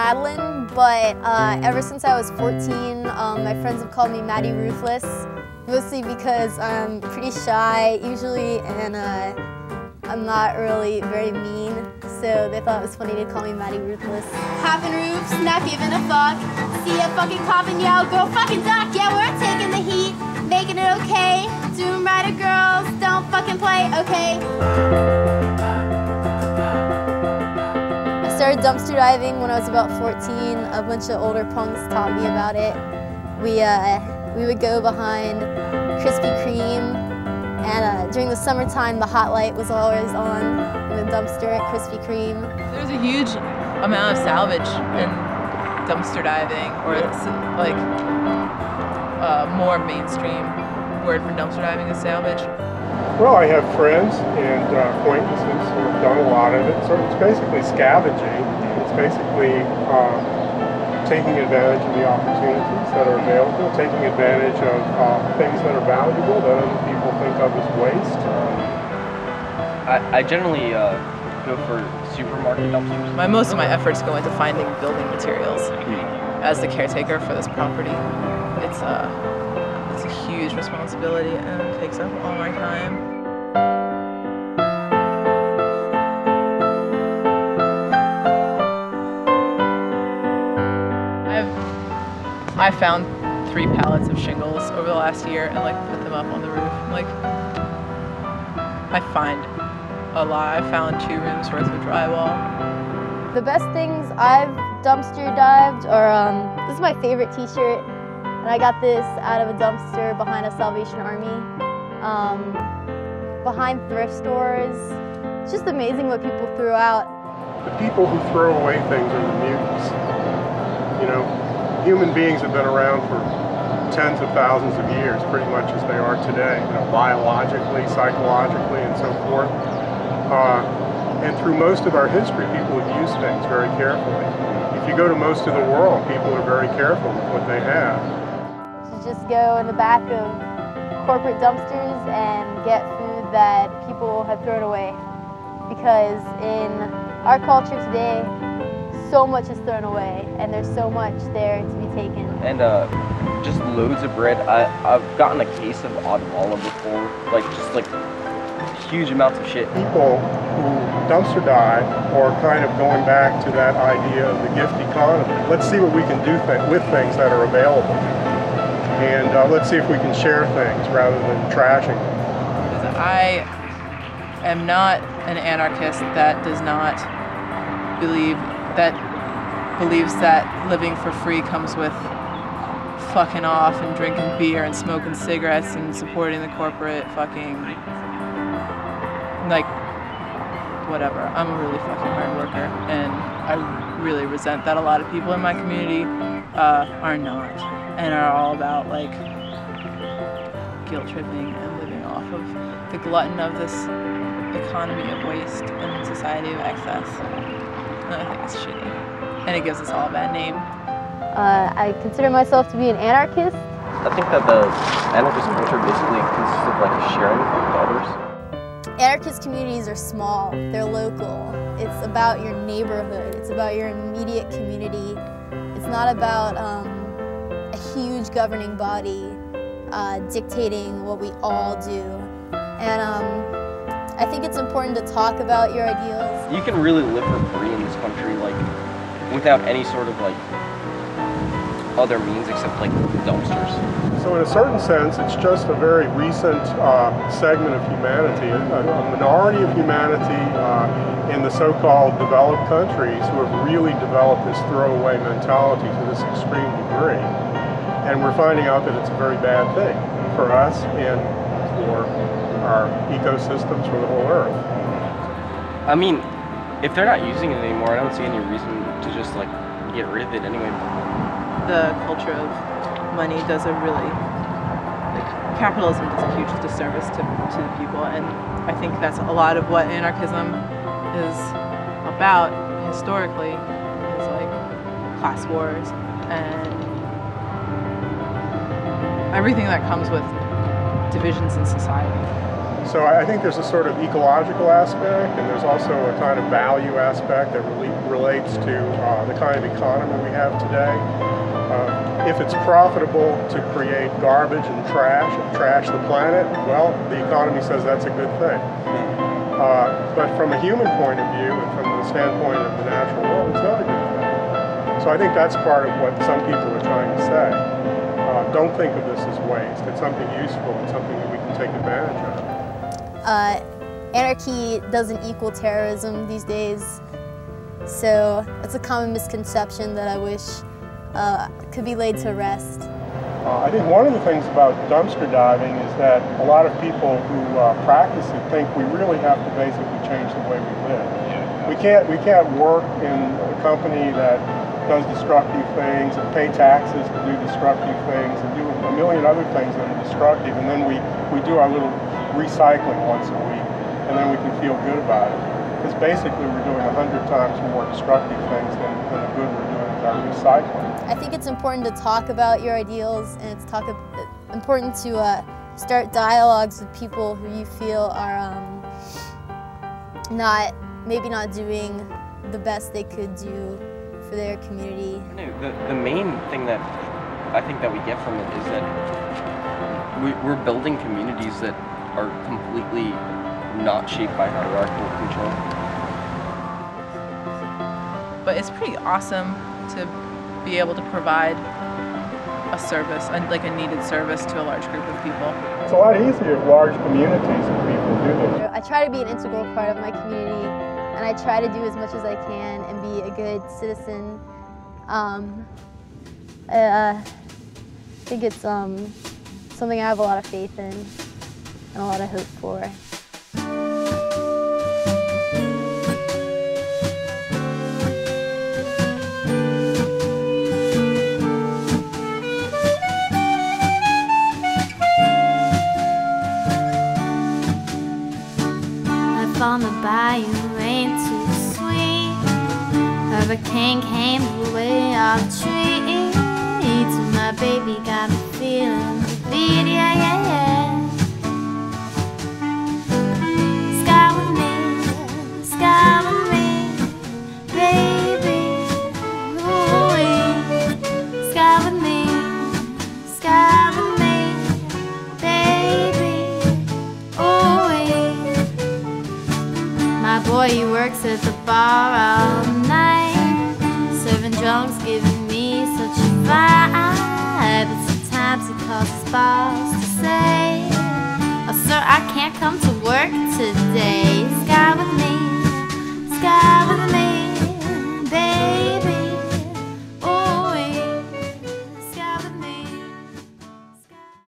Madeline, but ever since I was 14, my friends have called me Maddie Ruthless, mostly because I'm pretty shy usually, and I'm not really very mean, so they thought it was funny to call me Maddie Ruthless. Popping roofs, not giving a fuck. See a fucking cop and yell, girl fucking duck. Yeah, we're taking the heat, making it okay. Doom rider girls, don't fucking play, okay? I started dumpster diving when I was about 14. A bunch of older punks taught me about it. We would go behind Krispy Kreme, and during the summertime, the hot light was always on in the dumpster at Krispy Kreme. There's a huge amount of salvage in dumpster diving, or it's like more mainstream word for dumpster diving is salvage. Well, I have friends and acquaintances who have done a lot of it. So it's basically scavenging. It's basically taking advantage of the opportunities that are available, taking advantage of things that are valuable that other people think of as waste. I generally go for supermarket dumpsters. Most of my efforts go into finding building materials. As the caretaker for this property, it's a huge responsibility and it takes up all my time. I found 3 pallets of shingles over the last year and like put them up on the roof. Like, I find a lot. I found 2 rooms worth of drywall. The best things I've dumpster dived are, this is my favorite t-shirt, and I got this out of a dumpster behind a Salvation Army, behind thrift stores. It's just amazing what people threw out. The people who throw away things are the mutants. You know, human beings have been around for tens of thousands of years, pretty much as they are today, you know, biologically, psychologically, and so forth. And through most of our history, people have used things very carefully. If you go to most of the world, people are very careful with what they have. You just go in the back of corporate dumpsters and get food that people have thrown away. Because in our culture today, so much is thrown away, and there's so much there to be taken. And just loads of bread. I've gotten a case of Odwalla before, like huge amounts of shit. People who dumpster dive are kind of going back to that idea of the gift economy. Let's see what we can do with things that are available, and let's see if we can share things rather than trashing them. I am not an anarchist that does not believes that living for free comes with fucking off and drinking beer and smoking cigarettes and supporting the corporate fucking, like, whatever. I'm a really fucking hard worker, and I really resent that a lot of people in my community are not, and are all about, like, guilt tripping and living off of the glutton of this economy of waste and society of excess. And I think it's shitty. And it gives us all a bad name. I consider myself to be an anarchist. I think that the anarchist culture basically consists of like sharing with others. Anarchist communities are small, they're local. It's about your neighborhood, it's about your immediate community. It's not about a huge governing body dictating what we all do. And I think it's important to talk about your ideals. You can really live for free in this country, like, without any sort of, like, other means except, like, dumpsters. So in a certain sense, it's just a very recent segment of humanity, a minority of humanity in the so-called developed countries who have really developed this throwaway mentality to this extreme degree. And we're finding out that it's a very bad thing for us and for our ecosystems, for the whole Earth. I mean, if they're not using it anymore, I don't see any reason to just, like, get rid of it anyway. The culture of money does a really, like, capitalism does a huge disservice to the people, and I think that's a lot of what anarchism is about historically, is like class wars and everything that comes with divisions in society. So I think there's a sort of ecological aspect, and there's also a kind of value aspect that relates to the kind of economy we have today. If it's profitable to create garbage and trash the planet, well, the economy says that's a good thing. But from a human point of view, and from the standpoint of the natural world, it's not a good thing. So I think that's part of what some people are trying to say. Don't think of this as waste. It's something useful and something that we can take advantage of. Anarchy doesn't equal terrorism these days, so it's a common misconception that I wish could be laid to rest. I think one of the things about dumpster diving is that a lot of people who practice it think we really have to basically change the way we live. Yeah. We can't work in a company that does destructive things and pay taxes to do destructive things and do a million other things that are destructive, and then we do our little recycling once a week, and then we can feel good about it. Because basically we're doing 100 times more destructive things than the good we're doing with our recycling. I think it's important to talk about your ideals, and it's important to start dialogues with people who you feel are maybe not doing the best they could do for their community. The main thing that I think that we get from it is that we're building communities that are completely not shaped by hierarchical control. But it's pretty awesome to be able to provide a service, like a needed service to a large group of people. It's a lot easier if large communities of people do this. I try to be an integral part of my community, and I try to do as much as I can and be a good citizen. I think it's something I have a lot of faith in and a lot of hope for. Life on the bayou ain't too sweet. Hurricane came the way of the tree. To my baby, got me feeling the beat, yeah, yeah, yeah. Sky with me, baby. Ooh-wee. Sky with me, baby. Ooh-wee. My boy, he works at the bar all night, serving drunks, giving me such a vibe. But sometimes he calls his boss to say, "Oh, sir, I can't come to work today."